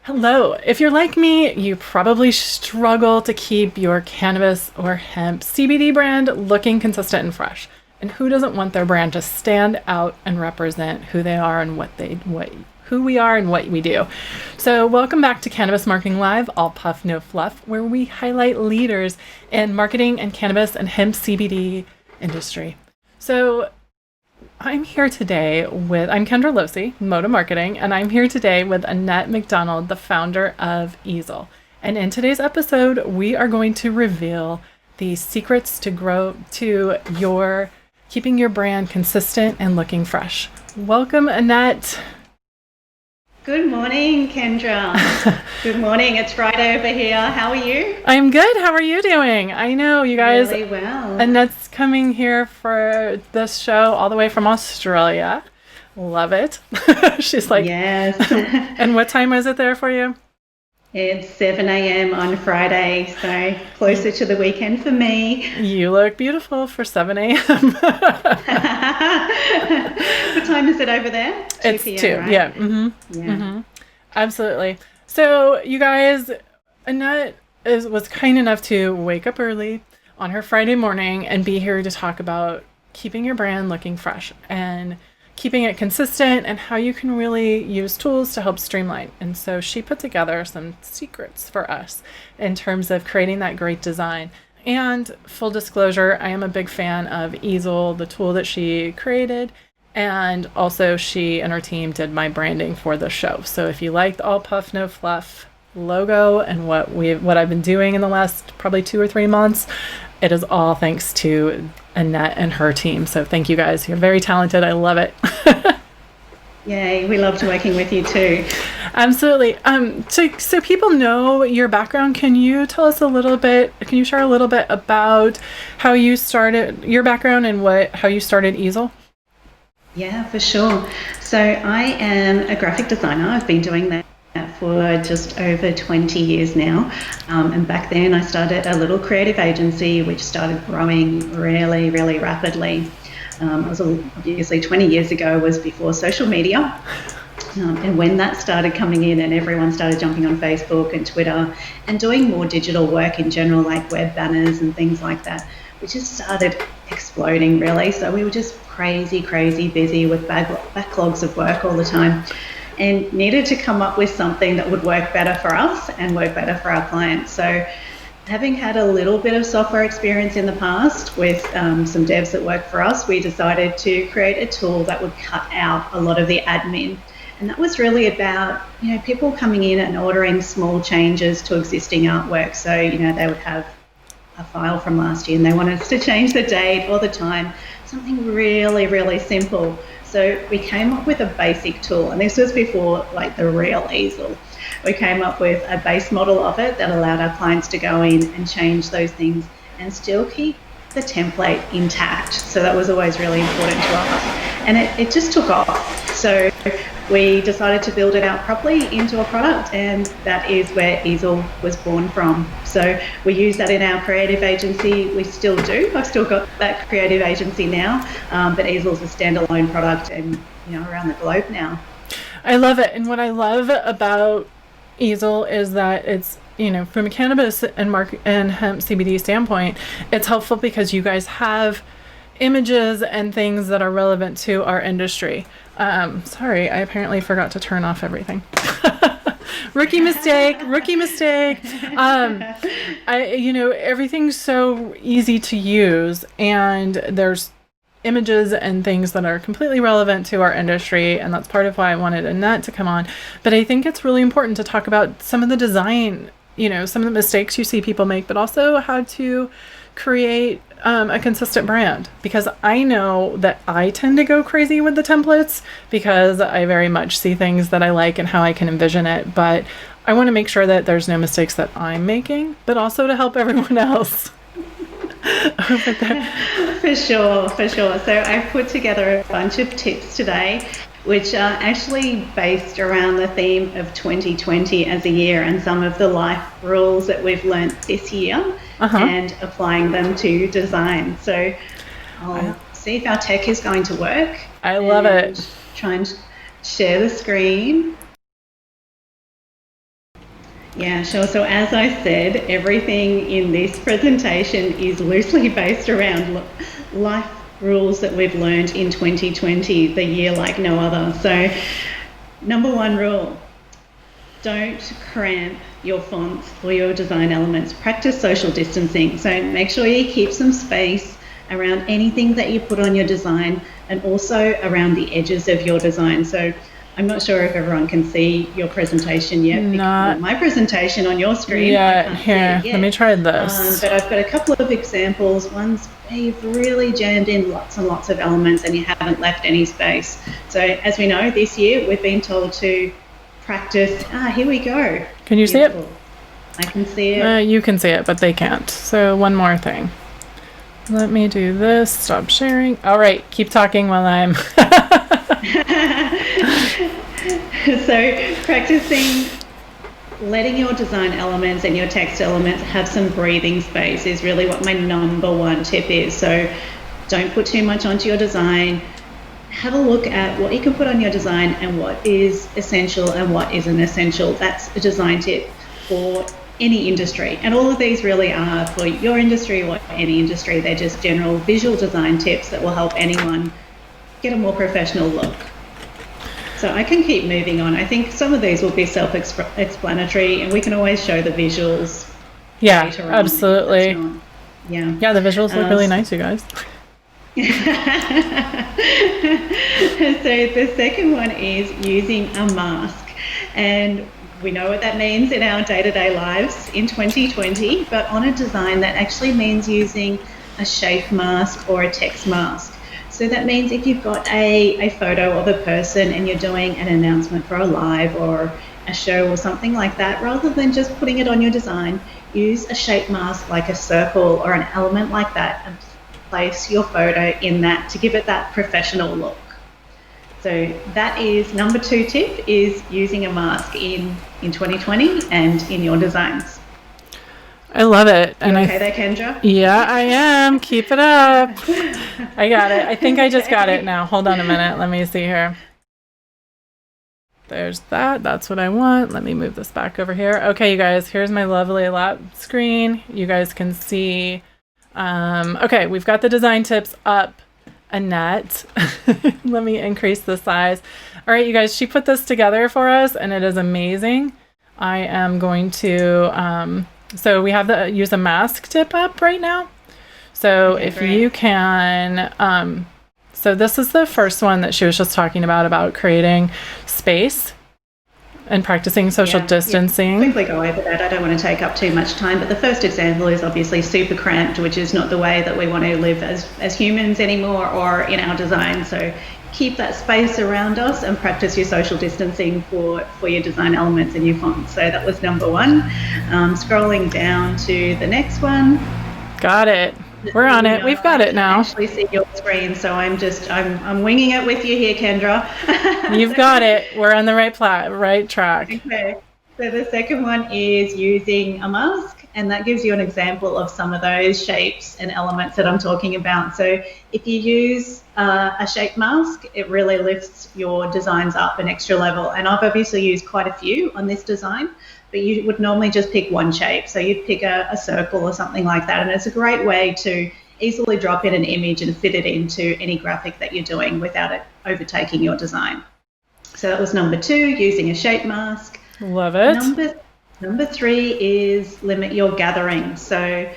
Hello. If you're like me, you probably struggle to keep your cannabis or hemp CBD brand looking consistent and fresh. And who doesn't want their brand to stand out and represent who they are and who we are and what we do? So, welcome back to Cannabis Marketing Live, all puff no fluff, where we highlight leaders in marketing and cannabis and hemp CBD industry. So, I'm here today I'm Kendra Losey, Moda Marketing, and I'm here today with Annette McDonald, the founder of Easil. And in today's episode, we are going to reveal the secrets to keeping your brand consistent and looking fresh. Welcome, Annette. Good morning, Kendra. Good morning. It's Friday over here. How are you? I'm good. How are you doing? I know you guys. Really well. Annette's coming here for this show all the way from Australia. Love it. She's like, yes. And what time is it there for you? It's 7 a.m. on Friday, so closer to the weekend for me. You look beautiful for 7 a.m. What time is it over there? 2 It's p.m., 2, right? yeah. Mm-hmm. Yeah. Mm-hmm. Absolutely. So you guys, Annette was kind enough to wake up early on her Friday morning and be here to talk about keeping your brand looking fresh and keeping it consistent and how you can really use tools to help streamline. And so she put together some secrets for us in terms of creating that great design. And full disclosure, I am a big fan of Easil, the tool that she created. And also she and her team did my branding for the show. So if you like the all puff, no fluff logo and what I've been doing in the last probably 2 or 3 months, it is all thanks to Annette and her team. So thank you guys. You're very talented. I love it. Yay, we loved working with you too. Absolutely. So people know your background. Can you share a little bit about how you started your background and how you started Easil? Yeah, for sure. So I am a graphic designer. I've been doing that for just over 20 years now. And back then I started a little creative agency which started growing really, really rapidly. Obviously 20 years ago was before social media. And when that started coming in and everyone started jumping on Facebook and Twitter and doing more digital work in general, like web banners and things like that, we just started exploding really. So we were just crazy busy with backlogs of work all the time and needed to come up with something that would work better for us and work better for our clients. So having had a little bit of software experience in the past with some devs that work for us, we decided to create a tool that would cut out a lot of the admin. And that was really about, people coming in and ordering small changes to existing artwork. So, they would have a file from last year and they wanted us to change the date or the time, something really, really simple. So we came up with a basic tool, and this was before like the real Easil. We came up with a base model of it that allowed our clients to go in and change those things and still keep the template intact. So that was always really important to us. And it just took off. So we decided to build it out properly into a product, and that is where Easil was born from. So we use that in our creative agency. We still do. I've still got that creative agency now, but Easil's a standalone product and around the globe now. I love it. And what I love about Easil is that it's, from a cannabis and hemp CBD standpoint, it's helpful because you guys have images and things that are relevant to our industry. Sorry, I apparently forgot to turn off everything. Rookie mistake. Everything's so easy to use, and there's images and things that are completely relevant to our industry, and that's part of why I wanted Annette to come on. But I think it's really important to talk about some of the design, some of the mistakes you see people make, but also how to create a consistent brand, because I know that I tend to go crazy with the templates because I very much see things that I like and how I can envision it, but I want to make sure that there's no mistakes that I'm making, but also to help everyone else. Over there. For sure. So I put together a bunch of tips today which are actually based around the theme of 2020 as a year and some of the life rules that we've learnt this year and applying them to design. So I'll see if our tech is going to work. I love it. Try and share the screen. Yeah, sure. So as I said, everything in this presentation is loosely based around life rules that we've learned in 2020, the year like no other. So number one rule, don't cramp your fonts or your design elements. Practice social distancing. So make sure you keep some space around anything that you put on your design and also around the edges of your design. So I'm not sure if everyone can see your presentation yet. Not my presentation on your screen. Yeah, here, let me try this. But I've got a couple of examples. One's where you've really jammed in lots and lots of elements and you haven't left any space. So as we know, this year we've been told to practice. Here we go. Can you see it? I can see it. You can see it, but they can't. So one more thing. Let me do this. Stop sharing. All right, keep talking while I'm... So practicing letting your design elements and your text elements have some breathing space is really what my number one tip is. So don't put too much onto your design. Have a look at what you can put on your design and what is essential and what isn't essential. That's a design tip for any industry. And all of these really are for your industry or any industry. They're just general visual design tips that will help anyone get a more professional look. So I can keep moving on. I think some of these will be self-explanatory and we can always show the visuals. Yeah, absolutely. Yeah, the visuals look really nice, you guys. So the second one is using a mask. And we know what that means in our day-to-day lives in 2020, but on a design that actually means using a shape mask or a text mask. So that means if you've got a photo of a person and you're doing an announcement for a live or a show or something like that, rather than just putting it on your design, use a shape mask like a circle or an element like that and place your photo in that to give it that professional look. So that is number two tip, is using a mask in 2020 and in your designs. I love it. And okay there, Kendra? Yeah, I am. Keep it up. I got it. I think I just got it now. Hold on a minute. Let me see here. There's that. That's what I want. Let me move this back over here. Okay, you guys, here's my lovely lap screen. You guys can see. Okay, we've got the design tips up. Annette. Let me increase the size. All right, you guys, she put this together for us and it is amazing. I am going to... So we have the use a mask tip up right now. So okay, if great. You can, so this is the first one that she was just talking about creating space and practicing social distancing. Quickly go over that. I don't want to take up too much time, but the first example is obviously super cramped, which is not the way that we want to live as humans anymore or in our design. So keep that space around us and practice your social distancing for your design elements and your fonts. So that was number one. Scrolling down to the next one. Got it. We're on it. We've got it now. I actually see your screen, so I'm winging it with you here, Kendra. You've got it. We're on the right track. Okay. So the second one is using a mask, and that gives you an example of some of those shapes and elements that I'm talking about. So if you use a shape mask, it really lifts your designs up an extra level. And I've obviously used quite a few on this design, but you would normally just pick one shape. So you'd pick a circle or something like that. And it's a great way to easily drop in an image and fit it into any graphic that you're doing without it overtaking your design. So that was number two, using a shape mask. Love it. Number three is limit your gathering. So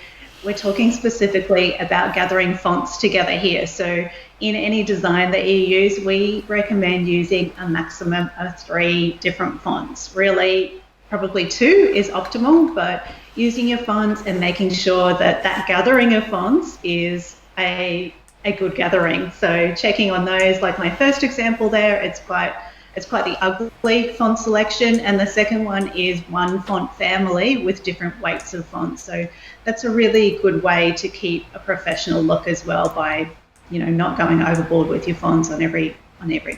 we're talking specifically about gathering fonts together here. So in any design that you use, we recommend using a maximum of 3 different fonts. Really, probably 2 is optimal, but using your fonts and making sure that that gathering of fonts is a good gathering. So checking on those, like my first example there, it's quite the ugly font selection, and the second one is one font family with different weights of fonts. So that's a really good way to keep a professional look as well by, not going overboard with your fonts on every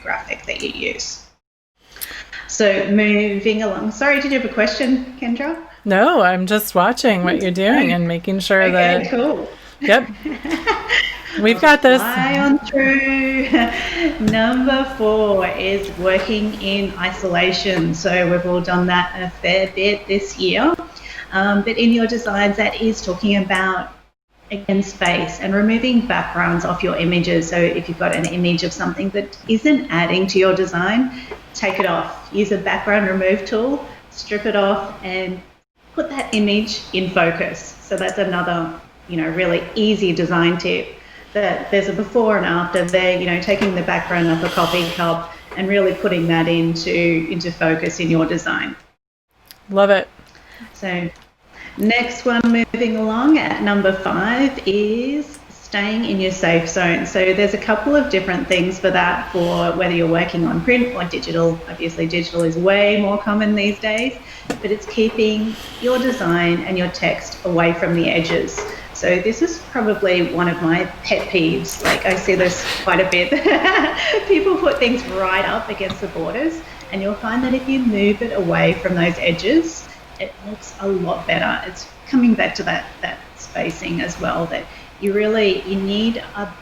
graphic that you use. So moving along. Sorry, did you have a question, Kendra? No, I'm just watching what you're doing and making sure that. Cool. Yep. We've got this. Fly on through. Number 4 is working in isolation. So we've all done that a fair bit this year. But in your designs, that is talking about, again, space and removing backgrounds off your images. So if you've got an image of something that isn't adding to your design, take it off. Use a background remove tool, strip it off, and put that image in focus. So that's another, really easy design tip. That there's a before and after there, taking the background of a coffee cup and really putting that into focus in your design. Love it. So next one, moving along at number 5, is staying in your safe zone. So there's a couple of different things for that, for whether you're working on print or digital. Obviously digital is way more common these days, but it's keeping your design and your text away from the edges. So this is probably one of my pet peeves. Like, I see this quite a bit. People put things right up against the borders, and you'll find that if you move it away from those edges, it looks a lot better. It's coming back to that spacing as well, that you need a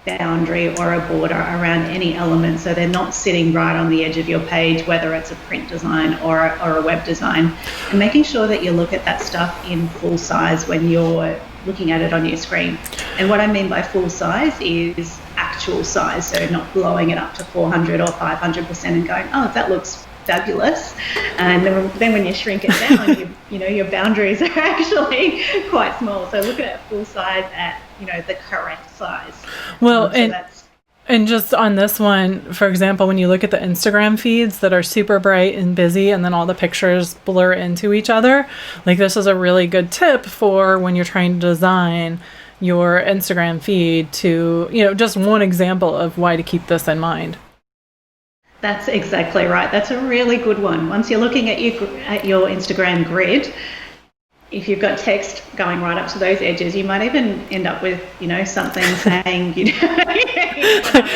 boundary or a border around any element, so they're not sitting right on the edge of your page, whether it's a print design or a web design, and making sure that you look at that stuff in full size when you're looking at it on your screen. And what I mean by full size is actual size, so not blowing it up to 400 or 500% and going, oh, that looks fabulous. And then when you shrink it down, your boundaries are actually quite small. So look at it full size at, the correct size. Well, and just on this one, for example, when you look at the Instagram feeds that are super bright and busy and then all the pictures blur into each other, like, this is a really good tip for when you're trying to design your Instagram feed to, just one example of why to keep this in mind. That's exactly right. That's a really good one. Once you're looking at your Instagram grid, if you've got text going right up to those edges, you might even end up with, something saying,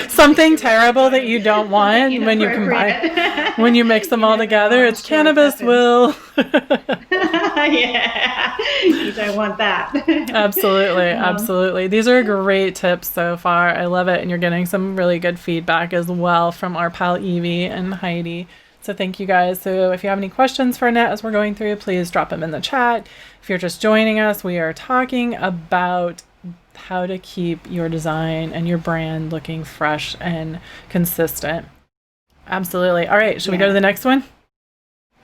something terrible that you don't want when you combine, when you mix them all together. It's cannabis will. Yeah, you don't want that. Absolutely. These are great tips so far. I love it. And you're getting some really good feedback as well from our pal Evie and Heidi. So thank you guys. So if you have any questions for Annette as we're going through, please drop them in the chat. If you're just joining us, we are talking about how to keep your design and your brand looking fresh and consistent. Absolutely. All right. Should we go to the next one?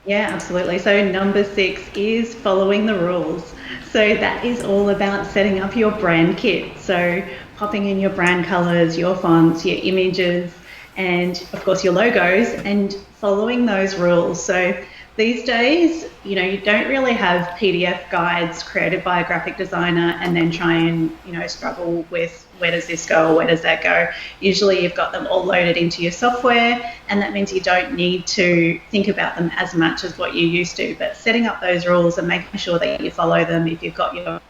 Yeah, absolutely. So number 6 is following the rules. So that is all about setting up your brand kit. So popping in your brand colors, your fonts, your images, and of course your logos, and following those rules. So these days, you don't really have PDF guides created by a graphic designer and then try and, struggle with where does this go or where does that go. Usually you've got them all loaded into your software, and that means you don't need to think about them as much as what you used to. But setting up those rules and making sure that you follow them, if you've got your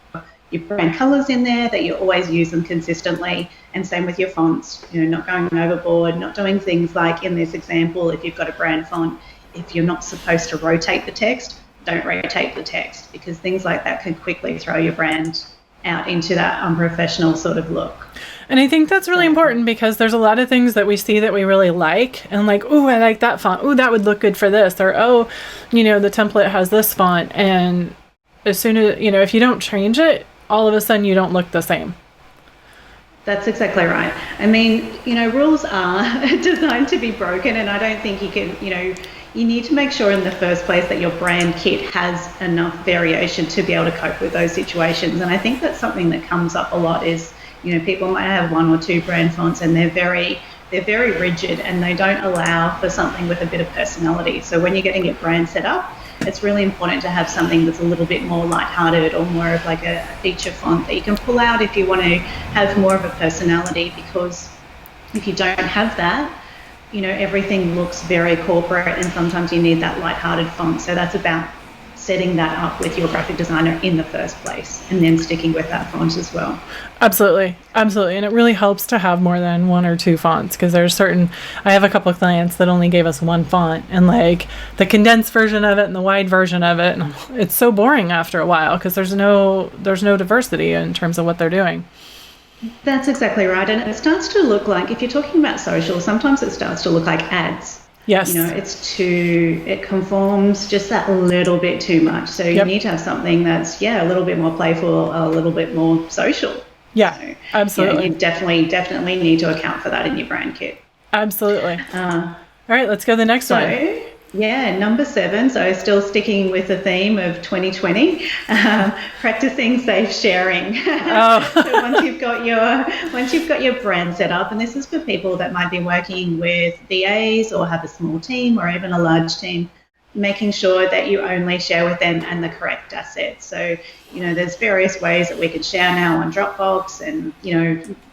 brand colors in there, that you always use them consistently, and same with your fonts, not going overboard, not doing things like in this example, if you've got a brand font, if you're not supposed to rotate the text, don't rotate the text, because things like that can quickly throw your brand out into that unprofessional sort of look. And I think that's really important, because there's a lot of things that we see that we really like, and like, oh, I like that font, oh, that would look good for this, or oh, the template has this font, and as soon as, if you don't change it, all of a sudden you don't look the same. That's exactly right. I mean, rules are designed to be broken, and I don't think you can, you need to make sure in the first place that your brand kit has enough variation to be able to cope with those situations. And I think that's something that comes up a lot is, people might have 1 or 2 brand fonts and they're very rigid, and they don't allow for something with a bit of personality. So when you're getting your brand set up, it's really important to have something that's a little bit more lighthearted, or more of like a feature font that you can pull out if you want to have more of a personality, because if you don't have that, everything looks very corporate, and sometimes you need that lighthearted font. So that's about setting that up with your graphic designer in the first place, and then sticking with that font as well. Absolutely. And it really helps to have more than 1 or 2 fonts, because I have a couple of clients that only gave us 1 font, and like the condensed version of it and the wide version of it, and it's so boring after a while, because there's no diversity in terms of what they're doing. That's exactly right. And it starts to look like, if you're talking about social, sometimes it starts to look like ads. Yes. It conforms just that little bit too much. So you Yep. need to have something that's, a little bit more playful, a little bit more social. Yeah, So, absolutely. you definitely need to account for that in your brand kit. Absolutely. All right, let's go to the next one. Yeah, number 7. So still sticking with the theme of 2020, practicing safe sharing. Oh. So once you've got your brand set up, and this is for people that might be working with VAs or have a small team or even a large team, making sure that you only share with them and the correct assets. So, there's various ways that we can share now on Dropbox and,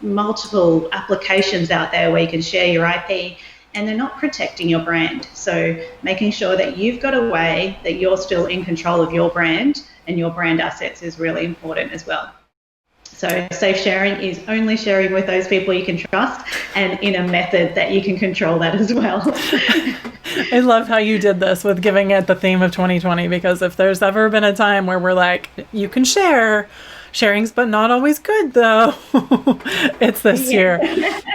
multiple applications out there where you can share your IP, and they're not protecting your brand. So making sure that you've got a way that you're still in control of your brand and your brand assets is really important as well. So safe sharing is only sharing with those people you can trust and in a method that you can control that as well. I love how you did this with giving it the theme of 2020, because if there's ever been a time where we're like, you can share, sharing's but not always good though, it's this year.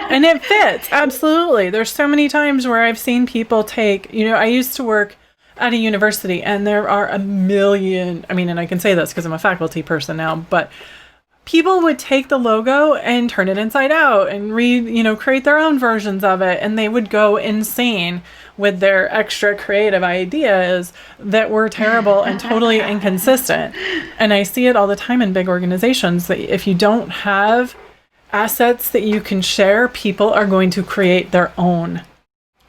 And it fits, absolutely. There's so many times where I've seen people take, I used to work at a university, and there are a million, and I can say this because I'm a faculty person now, but people would take the logo and turn it inside out and create their own versions of it. And they would go insane with their extra creative ideas that were terrible and totally inconsistent. And I see it all the time in big organizations that if you don't have assets that you can share, people are going to create their own.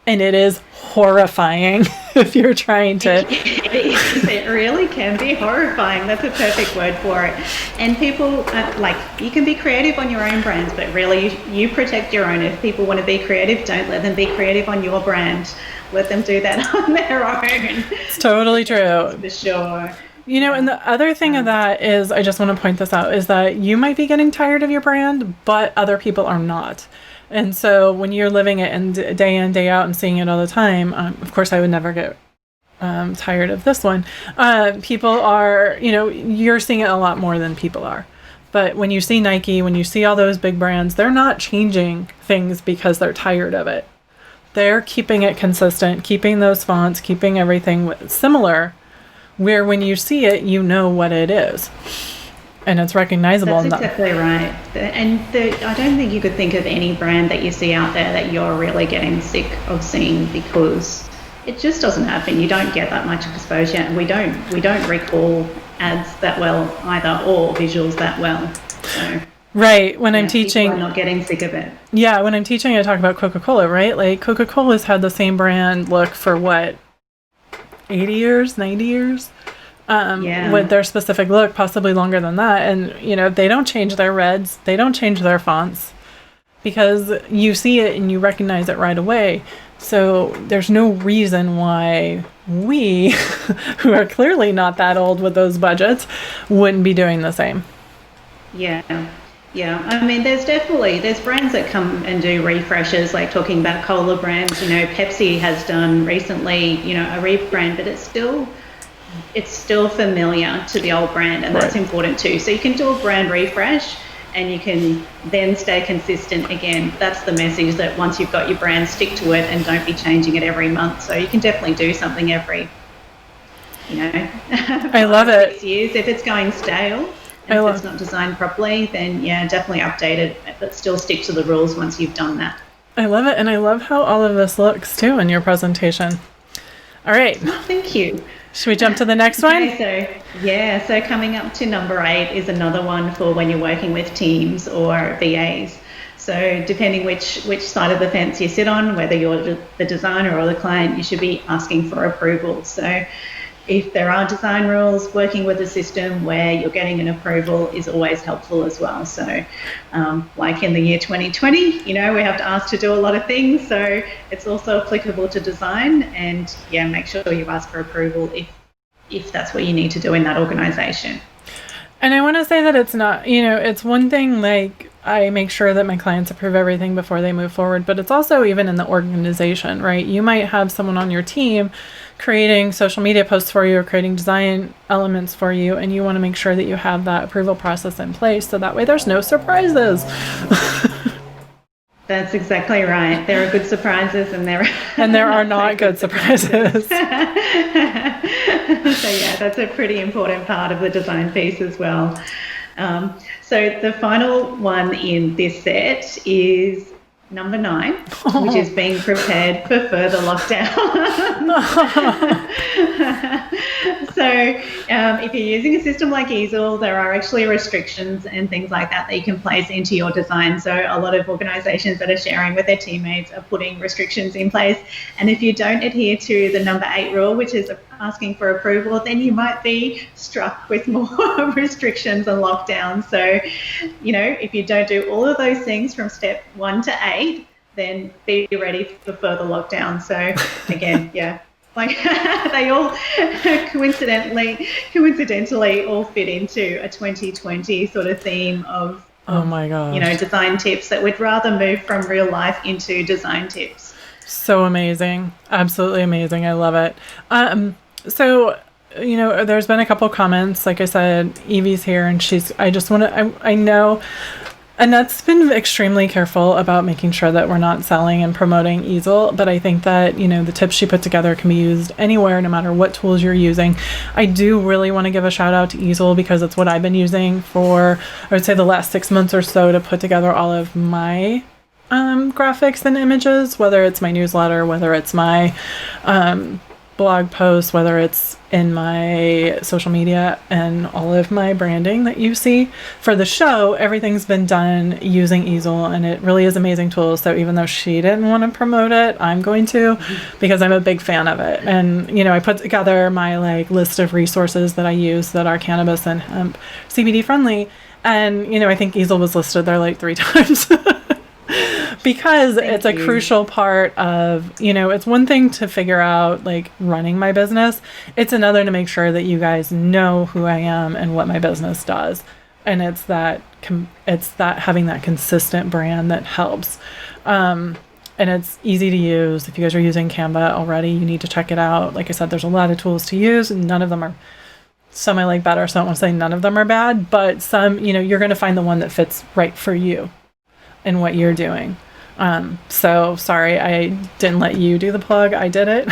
And it is horrifying if you're trying to. It really can be horrifying. That's a perfect word for it. And people, you can be creative on your own brands, but really you protect your own. If people want to be creative, don't let them be creative on your brand. Let them do that on their own. It's totally true. For sure. And the other thing of that is, I just want to point this out, is that you might be getting tired of your brand, but other people are not. And so when you're living it and day in, day out and seeing it all the time, of course, I would never get tired of this one. People are, you're seeing it a lot more than people are. But when you see Nike, when you see all those big brands, they're not changing things because they're tired of it. They're keeping it consistent, keeping those fonts, keeping everything similar, where when you see it, you know what it is. And it's recognizable. That's exactly right. And I don't think you could think of any brand that you see out there that you're really getting sick of seeing, because it just doesn't happen. You don't get that much exposure, and we don't recall ads that well either, or visuals that well. So, right. When I'm teaching, people are not getting sick of it. Yeah, when I'm teaching, I talk about Coca-Cola, right? Like Coca-Cola's had the same brand look for 80 years, 90 years? With their specific look, possibly longer than that. And, they don't change their reds. They don't change their fonts, because you see it and you recognize it right away. So there's no reason why we, who are clearly not that old with those budgets, wouldn't be doing the same. Yeah. There's brands that come and do refreshes, like talking about cola brands. Pepsi has done recently, a rebrand, but it's still familiar to the old brand, and that's important too. So you can do a brand refresh, and you can then stay consistent again. That's the message, that once you've got your brand, stick to it and don't be changing it every month. So you can definitely do something every, I love it. 6 years. If it's going stale and if it's not designed properly, then definitely update it, but still stick to the rules once you've done that. I love it, and I love how all of this looks too in your presentation. All right. Oh, thank you. Should we jump to the next one? Okay, so coming up to number 8 is another one for when you're working with teams or VAs. So depending which side of the fence you sit on, whether you're the designer or the client, you should be asking for approval. So if there are design rules, working with a system where you're getting an approval is always helpful as well. So like in the year 2020, we have to ask to do a lot of things. So it's also applicable to design, and make sure you ask for approval if that's what you need to do in that organization. And I want to say that it's not, it's one thing like I make sure that my clients approve everything before they move forward, but it's also even in the organization, right? You might have someone on your team creating social media posts for you or creating design elements for you, and you want to make sure that you have that approval process in place so that way there's no surprises. That's exactly right. There are good surprises and there are not good surprises. So yeah, that's a pretty important part of the design piece as well. So the final one in this set is number 9, which is being prepared for further lockdown. So if you're using a system like Easil, there are actually restrictions and things like that you can place into your design. So a lot of organizations that are sharing with their teammates are putting restrictions in place. And if you don't adhere to the number 8 rule, which is asking for approval, then you might be struck with more restrictions and lockdowns. So, if you don't do all of those things from step 1 to 8, then be ready for further lockdown. So again, yeah, like they all coincidentally all fit into a 2020 sort of theme of oh my gosh, design tips that would rather move from real life into design tips. So amazing. Absolutely amazing. I love it. So, there's been a couple comments. Like I said, Evie's here and I know Annette's been extremely careful about making sure that we're not selling and promoting Easil, but I think that, the tips she put together can be used anywhere, no matter what tools you're using. I do really want to give a shout out to Easil because it's what I've been using for, I would say, the last 6 months or so to put together all of my graphics and images, whether it's my newsletter, whether it's my blog posts, whether it's in my social media, and all of my branding that you see for the show. Everything's been done using Easil, and it really is an amazing tool. So even though she didn't want to promote it, I'm going to, because I'm a big fan of it. And I put together my list of resources that I use that are cannabis and hemp CBD friendly, and I think Easil was listed there 3 times. Because it's a crucial part of, it's one thing to figure out running my business. It's another to make sure that you guys know who I am and what my business does. And it's that having that consistent brand that helps. And it's easy to use. If you guys are using Canva already, you need to check it out. Like I said, there's a lot of tools to use, and none of them are, some I like better, so I don't want to say none of them are bad, but some, you're going to find the one that fits right for you and what you're doing. So sorry, I didn't let you do the plug. I did it.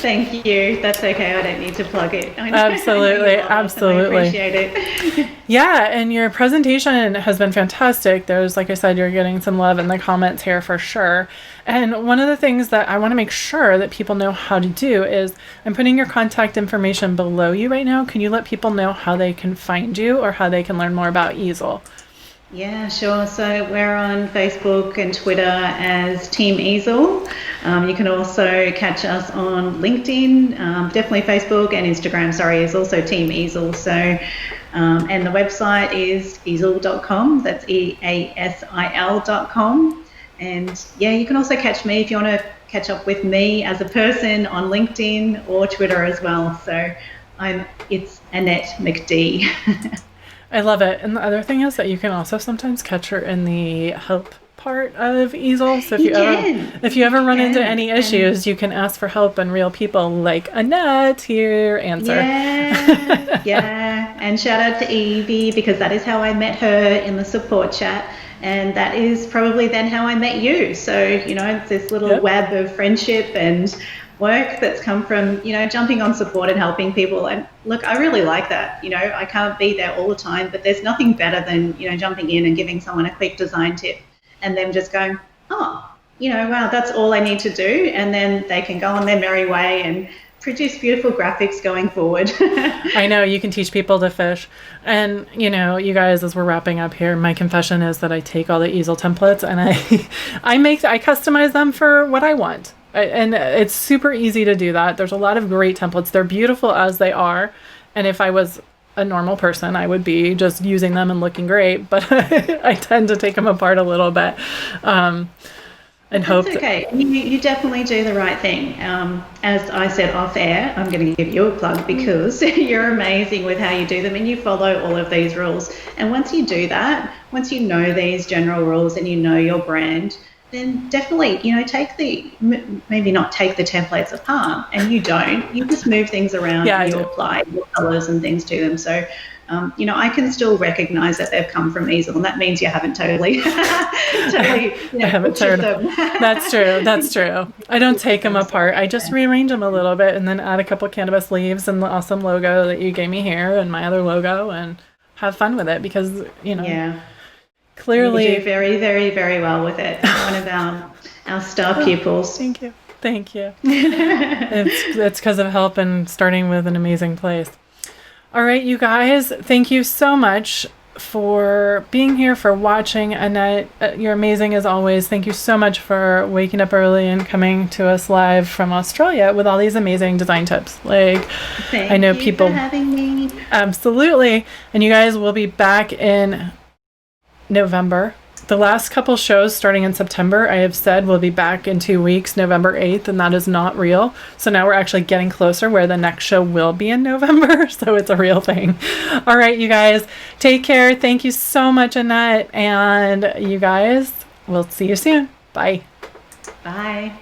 Thank you. That's okay. I don't need to plug it. Absolutely. Absolutely. I appreciate it. Yeah. And your presentation has been fantastic. There's, like I said, you're getting some love in the comments here for sure. And one of the things that I want to make sure that people know how to do is I'm putting your contact information below you right now. Can you let people know how they can find you or how they can learn more about Easil? Yeah, sure. So we're on Facebook and Twitter as Team Easil. You can also catch us on LinkedIn, definitely Facebook, and Instagram, is also Team Easil. So, and the website is easil.com. That's EASIL.com. And yeah, you can also catch me if you want to catch up with me as a person on LinkedIn or Twitter as well. So it's Annette McD. I love it. And the other thing is that you can also sometimes catch her in the help part of Easil. So if you ever run into any issues, you can ask for help, and real people like Annette here answer. Yeah, yeah. And shout out to Evie, because that is how I met her in the support chat. And that is probably then how I met you. So, it's this little web of friendship and work that's come from, jumping on support and helping people. And look, I really like that. I can't be there all the time, but there's nothing better than, jumping in and giving someone a quick design tip and them just going, wow, that's all I need to do. And then they can go on their merry way and produce beautiful graphics going forward. I know, you can teach people to fish. And, you guys, as we're wrapping up here, my confession is that I take all the Easil templates and I customize them for what I want. And it's super easy to do that. There's a lot of great templates. They're beautiful as they are. And if I was a normal person, I would be just using them and looking great. But I tend to take them apart a little bit. And and That's hope that, okay. You definitely do the right thing. As I said off air, I'm going to give you a plug because you're amazing with how you do them and you follow all of these rules. And once you do that, once you know these general rules and you know your brand, then definitely, maybe not take the templates apart, and you just move things around and you apply your colors and things to them. So, I can still recognize that they've come from Easil, and that means you haven't totally, I haven't turned them. That's true. I don't take them apart. I just rearrange them a little bit and then add a couple cannabis leaves and the awesome logo that you gave me here and my other logo and have fun with it because, clearly you do very, very, very well with it. One of our star pupils. Thank you. It's because of help and starting with an amazing place. All right, you guys, thank you so much for being here, for watching. Annette, you're amazing as always. Thank you so much for waking up early and coming to us live from Australia with all these amazing design tips. I know people for having me. Absolutely. And you guys will be back in November. The last couple shows starting in September, I have said will be back in 2 weeks, November 8th, and that is not real. So now we're actually getting closer where the next show will be in November. So it's a real thing. All right, you guys, take care. Thank you so much, Annette. And you guys, we'll see you soon. Bye. Bye.